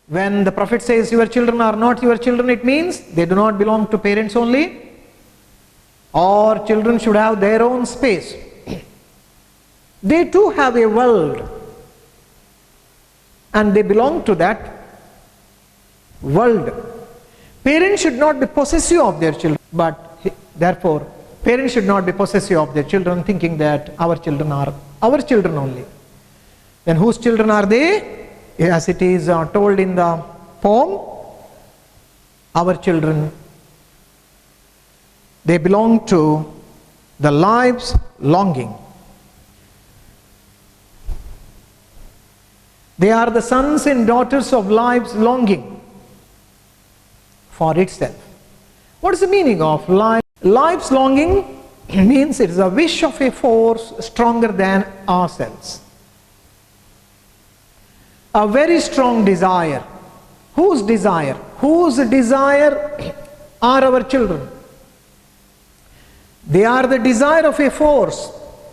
When the Prophet says your children are not your children, it means they do not belong to parents only, or children should have their own space. They too have a world, and they belong to that world. Parents should not be possessive of their children, but therefore parents should not be possessive of their children, thinking that our children are our children only. Then whose children are they? As it is told in the poem, our children, they belong to the life's longing. They are the sons and daughters of life's longing for itself. What is the meaning of life? Life's longing means it is a wish of a force stronger than ourselves. A very strong desire. Whose desire? Whose desire are our children? They are the desire of a force.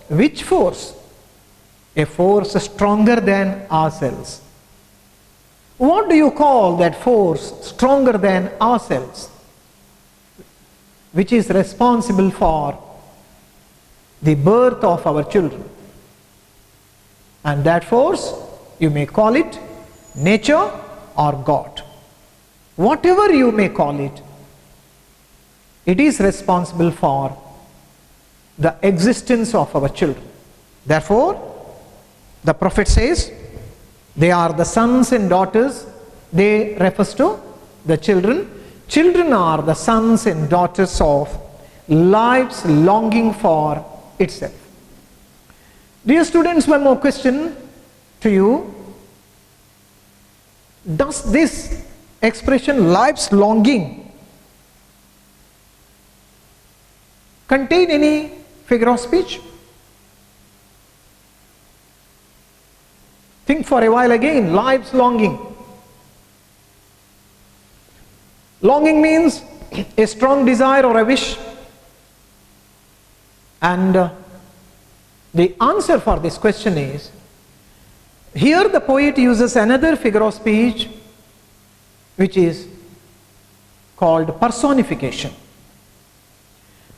Which force? A force stronger than ourselves. What do you call that force stronger than ourselves, which is responsible for the birth of our children? And that force, you may call it nature or God. Whatever you may call it, it is responsible for the existence of our children. Therefore, the Prophet says, they are the sons and daughters. They refers to the children. Children are the sons and daughters of life's longing for itself. Dear students, one more question to you. Does this expression life's longing contain any figure of speech? Think for a while again. Life's longing. Longing means a strong desire or a wish. And the answer for this question is, here the poet uses another figure of speech which is called personification.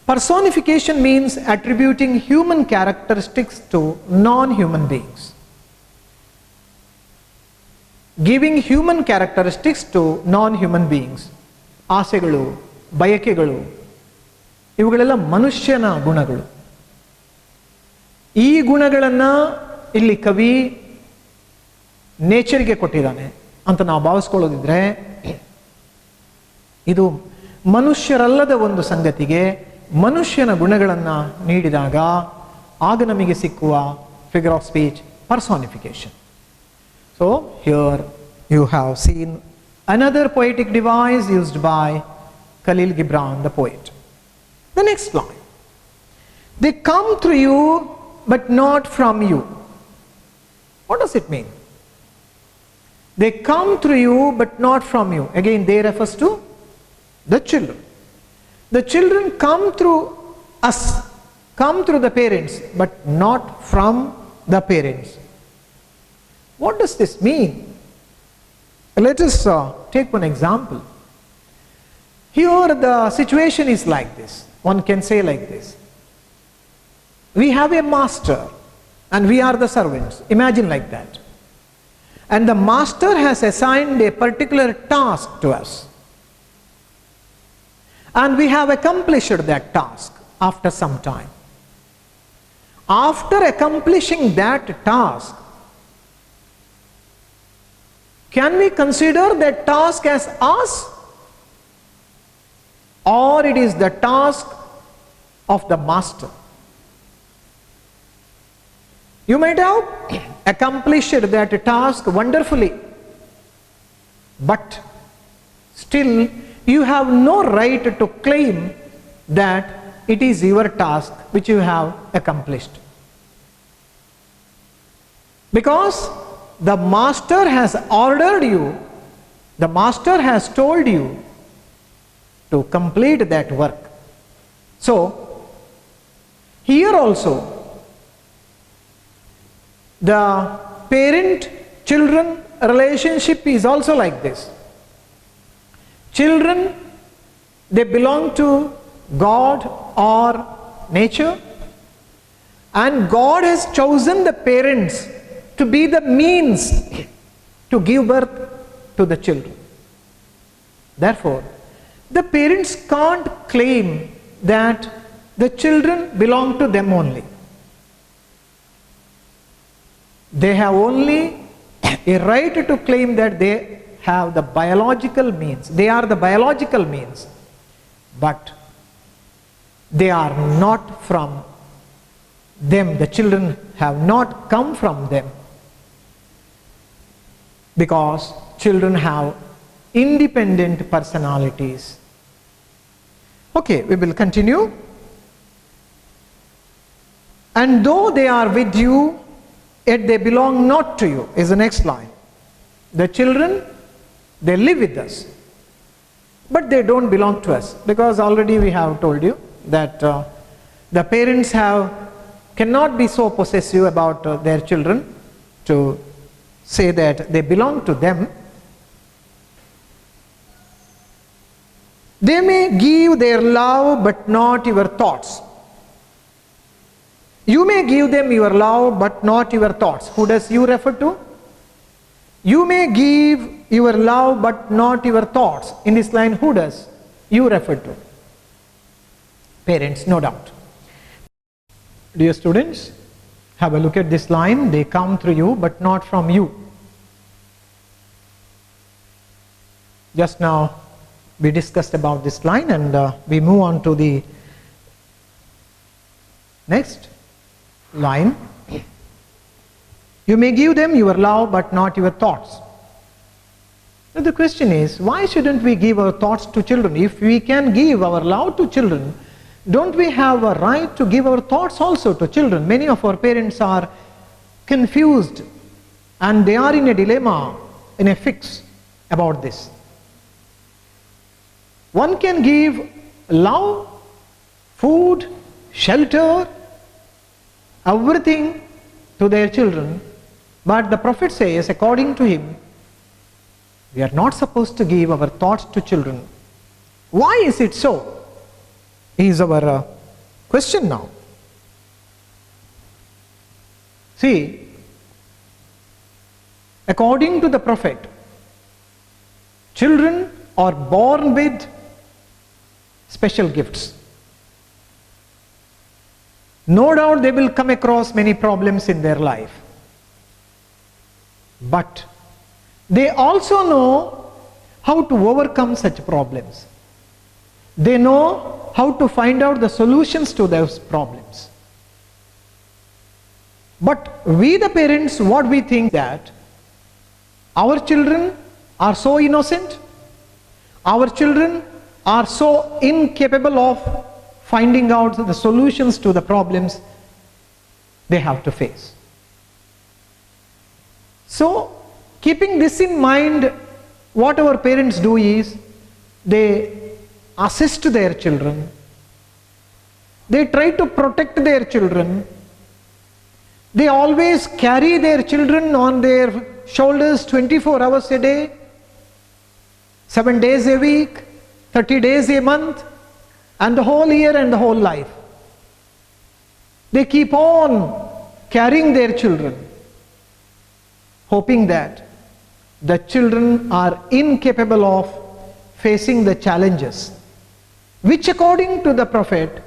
Personification means attributing human characteristics to non-human beings. Giving human characteristics to non-human beings. ಆಸೆಗಳು, ಬಯಕೆಗಳು, ಇವುಗಳೆಲ್ಲ ಮನುಷ್ಯನ ಗುಣಗಳು. ಈ ಗುಣಗಳನ್ನು ಇಲ್ಲಿ ಕವಿ ನೇಚರ್ಗೆ ಕೊಟ್ಟಿದ್ದಾನೆ ಅಂತ ನಾವು ಭಾವಿಸ್ಕೊಳ್ಳೋದಿದ್ರೆ, ಇದು ಮನುಷ್ಯರಲ್ಲದ ಒಂದು ಸಂಗತಿಗೆ ಮನುಷ್ಯನ ಗುಣಗಳನ್ನು ನೀಡಿದಾಗ ಆಗ ನಮಗೆ ಸಿಕ್ಕುವ figure of speech personification. So here you have seen another poetic device used by Kahlil Gibran, the poet. The next line. They come through you but not from you. What does it mean? They come through you but not from you. Again, they refers to the children. The children come through us, come through the parents, but not from the parents. What does this mean? Let us take one example. Here the situation is like this. One can say like this. We have a master and we are the servants. Imagine like that. And the master has assigned a particular task to us. And we have accomplished that task after some time. After accomplishing that task, can we consider that task as us, or it is the task of the master? You might have accomplished that task wonderfully, but still you have no right to claim that it is your task which you have accomplished. Because the master has ordered you, the master has told you to complete that work. So, here also, the parent-children relationship is also like this. Children, they belong to God or nature, and God has chosen the parents to be the means to give birth to the children. Therefore, the parents can't claim that the children belong to them only. They have only a right to claim that they have the biological means. They are the biological means, but they are not from them. The children have not come from them, because children have independent personalities. Okay, we will continue. And though they are with you, yet they belong not to you, is the next line. The children, they live with us, but they don't belong to us, because already we have told you that the parents cannot be so possessive about their children to say that they belong to them. They may give their love but not your thoughts. You may give them your love but not your thoughts. Who does you refer to? You may give your love but not your thoughts. In this line, who does you refer to? Parents, no doubt. Dear students, have a look at this line. They come through you but not from you. Just now we discussed about this line, and we move on to the next line. You may give them your love but not your thoughts. Now the question is, why shouldn't we give our thoughts to children? If we can give our love to children, don't we have a right to give our thoughts also to children? Many of our parents are confused and they are in a dilemma, in a fix about this. One can give love, food, shelter, everything to their children, but the Prophet says, according to him, we are not supposed to give our thoughts to children. Why is it so? Is our question now. See, according to the Prophet, children are born with special gifts. No doubt they will come across many problems in their life, but they also know how to overcome such problems. They know how to find out the solutions to those problems. But we the parents, what we think that our children are so innocent, our children are so incapable of finding out the solutions to the problems they have to face. So, keeping this in mind, what our parents do is, they assist their children, they try to protect their children, they always carry their children on their shoulders 24 hours a day, 7 days a week, 30 days a month, and the whole year and the whole life. They keep on carrying their children, hoping that the children are incapable of facing the challenges, which according to the Prophet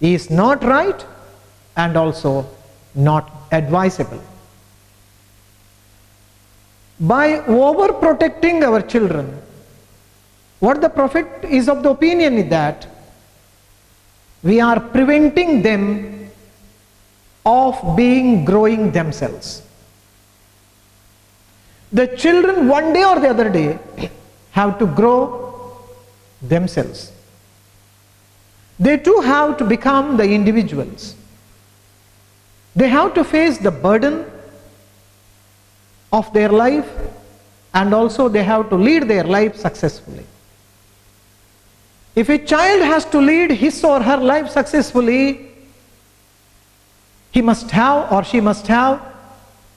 is not right and also not advisable. By overprotecting our children, what the Prophet is of the opinion is that we are preventing them of growing themselves. The children one day or the other day have to grow themselves. They too have to become the individuals. They have to face the burden of their life, and also they have to lead their life successfully. If a child has to lead his or her life successfully, he must have or she must have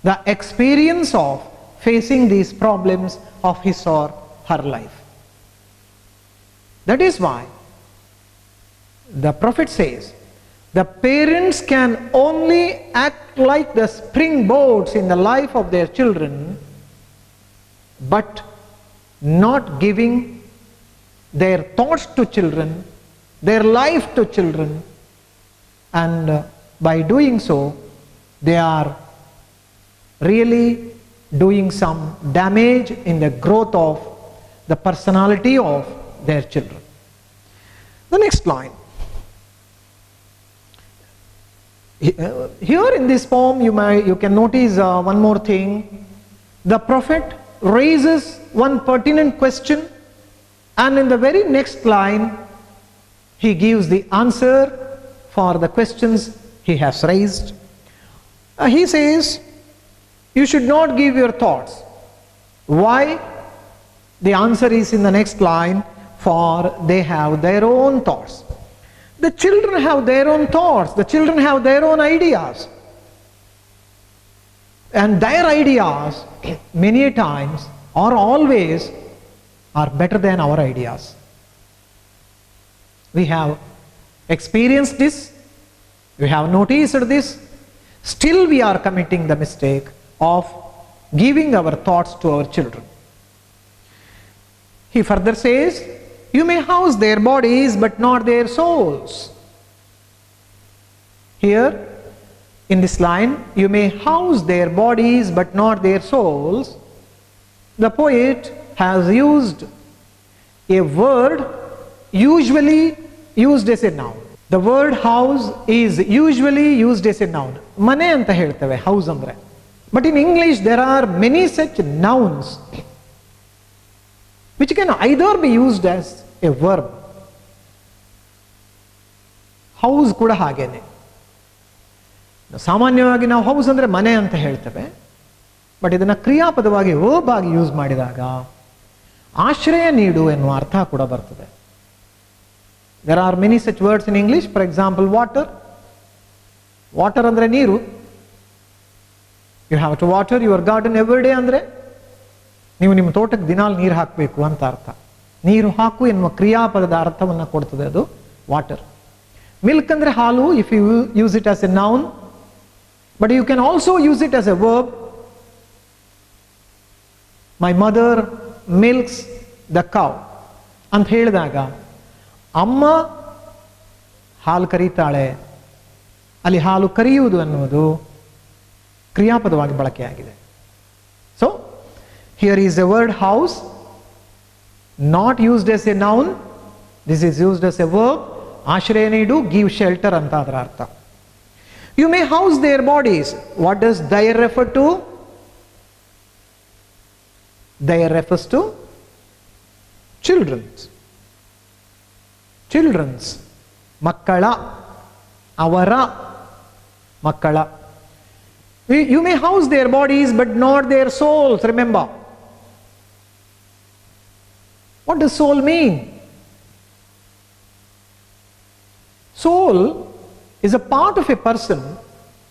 the experience of facing these problems of his or her life. That is why the Prophet says, the parents can only act like the springboards in the life of their children, but not giving their thoughts to children, their life to children, and by doing so, they are really doing some damage in the growth of the personality of their children. The next line. Here in this poem you can notice one more thing. The Prophet raises one pertinent question, and in the very next line he gives the answer for the questions he has raised. He says, you should not give your thoughts. Why? The answer is in the next line, for they have their own thoughts. The children have their own thoughts, the children have their own ideas. And their ideas, many times, or always, are better than our ideas. We have experienced this, we have noticed this, still we are committing the mistake of giving our thoughts to our children. He further says, you may house their bodies but not their souls. Here in this line, you may house their bodies but not their souls, the poet has used a word usually used as a noun. The word house is usually used as a noun. Mane anta heltave, house andre. But in English there are many such nouns which can either be used as a verb. House kuda hagene. ಸಾಮಾನ್ಯವಾಗಿ ನಾವು house ಅಂದರೆ ಮನೆ ಅಂತ ಹೇಳ್ತೇವೆ, but ಇದನ್ನು ಕ್ರಿಯಾಪದವಾಗಿ verb ಆಗಿ use ಮಾಡಿದಾಗ ಆಶ್ರಯ ನೀಡು ಎನ್ನುವ ಅರ್ಥ ಕೂಡ ಬರ್ತದೆ. There are many such words in English. For example water. Water ಅಂದರೆ ನೀರು. You have to water your garden every day ಅಂದರೆ ನೀವು ನಿಮ್ಮ ತೋಟಕ್ಕೆ ದಿನಾಲ್ ನೀರು ಹಾಕಬೇಕು ಅಂತ ಅರ್ಥ. ನೀರು ಹಾಕು ಎನ್ನುವ ಕ್ರಿಯಾಪದದ ಅರ್ಥವನ್ನು ಕೊಡ್ತದೆ ಅದು ವಾಟರ್. ಮಿಲ್ಕ್ ಅಂದರೆ ಹಾಲು, if you use it as a noun, but you can also use it as a verb. My mother milks the cow ಅಂತ ಹೇಳಿದಾಗ ಅಮ್ಮ ಹಾಲು ಕರೀತಾಳೆ, ಅಲ್ಲಿ ಹಾಲು ಕರೆಯುವುದು ಅನ್ನುವುದು ಕ್ರಿಯಾಪದವಾಗಿ ಬಳಕೆಯಾಗಿದೆ. So here is the word house, not used as a noun. This is used as a verb. ಆಶ್ರಯ ನೀಡು, give shelter ಅಂತ ಅದರ ಅರ್ಥ. You may house their bodies. What does their refer to? Their refers to children's. Children's. Makkala. Avara. Makkala. You may house their bodies but not their souls. Remember. What does soul mean? Soul is a part of a person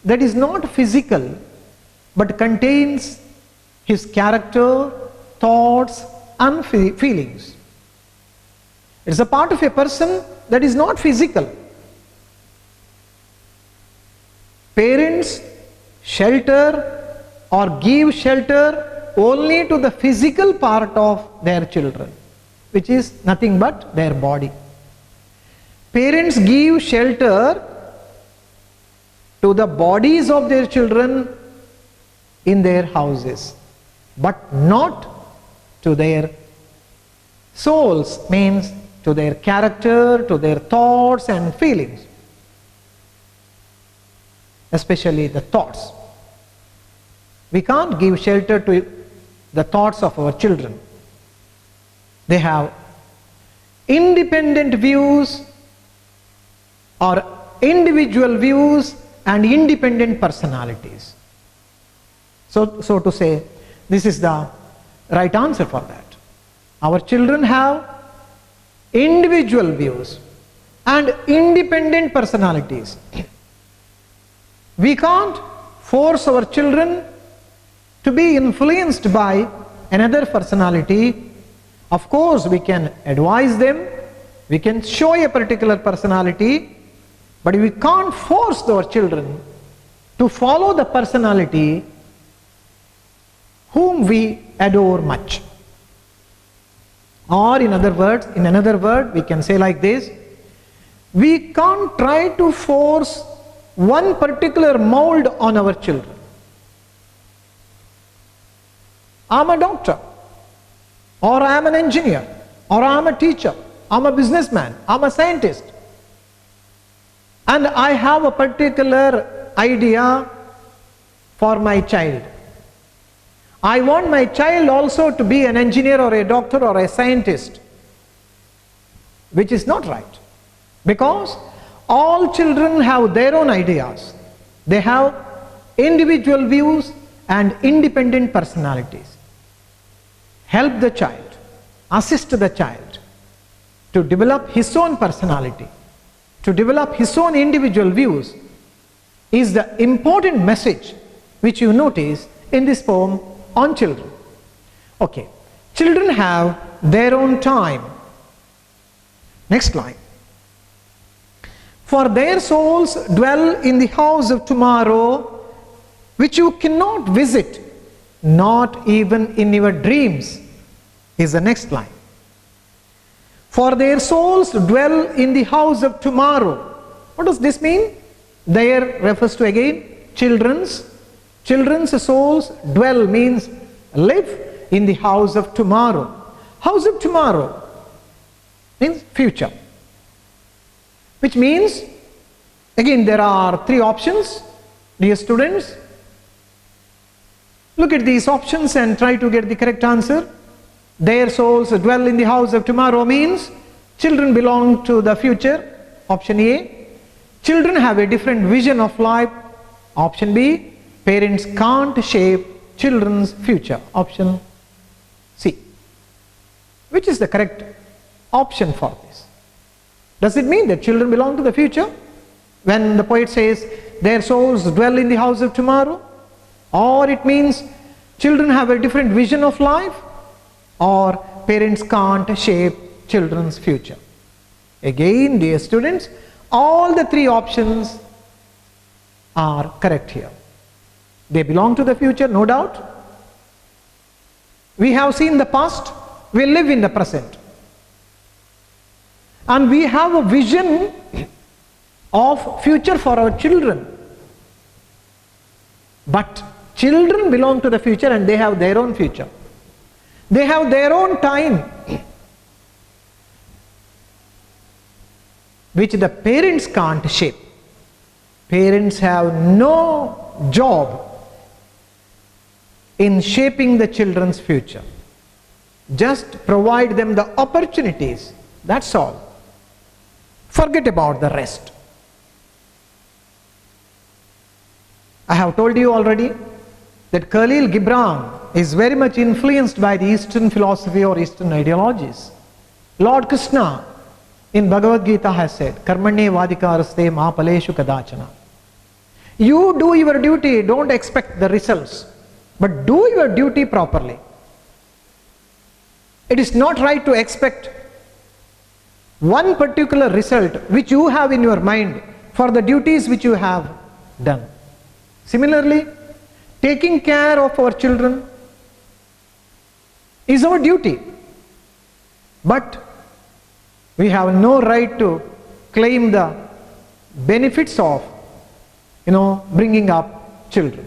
that is not physical but contains his character, thoughts and feelings. It is a part of a person that is not physical. Parents shelter or give shelter only to the physical part of their children, which is nothing but their body. Parents give shelter to the bodies of their children in their houses, but not to their souls, means to their character, to their thoughts and feelings, especially the thoughts. We can't give shelter to the thoughts of our children. They have independent views or individual views and independent personalities. So to say, this is the right answer for that. Our children have individual views and independent personalities. We can't force our children to be influenced by another personality, of course we can advise them, we can show a particular personality, but we can't force our children to follow the personality whom we adore much. Or in another word, we can say like this: we can't try to force one particular mold on our children. I'm a doctor, or I'm an engineer, or I'm a teacher, I'm a businessman, I'm a scientist, and I have a particular idea for my child. I want my child also to be an engineer or a doctor or a scientist, which is not right, because all children have their own ideas. They have individual views and independent personalities. Help the child, assist the child to develop his own personality, to develop his own individual views, is the important message which you notice in this poem on children. Okay, children have their own time. Next line. For their souls dwell in the house of tomorrow, which you cannot visit, not even in your dreams, is the next line. For their souls dwell in the house of tomorrow. What does this mean? There refers to again children's souls dwell means live in the house of tomorrow. House of tomorrow means future, which means, again, there are three options. Dear students, look at these options and try to get the correct answer. Their souls dwell in the house of tomorrow means children belong to the future, option A. Children have a different vision of life, option B. Parents can't shape children's future, option C. Which is the correct option for this? Does it mean that children belong to the future when the poet says their souls dwell in the house of tomorrow? Or it means children have a different vision of life? Or parents can't shape children's future? Again, dear students, all the three options are correct here. They belong to the future, no doubt. We have seen the past, we live in the present. And we have a vision of future for our children. But children belong to the future and they have their own future. They have their own time, which the parents can't shape. Parents have no job in shaping the children's future. Just provide them the opportunities, that's all. Forget about the rest. I have told you already that Kahlil Gibran is very much influenced by the Eastern philosophy or Eastern ideologies. Lord Krishna in Bhagavad Gita has said, Karmanye vadikaraste ma paleshu kadachana. You do your duty, don't expect the results, but do your duty properly. It is not right to expect one particular result which you have in your mind for the duties which you have done. Similarly, taking care of our children is our duty, but we have no right to claim the benefits of bringing up children.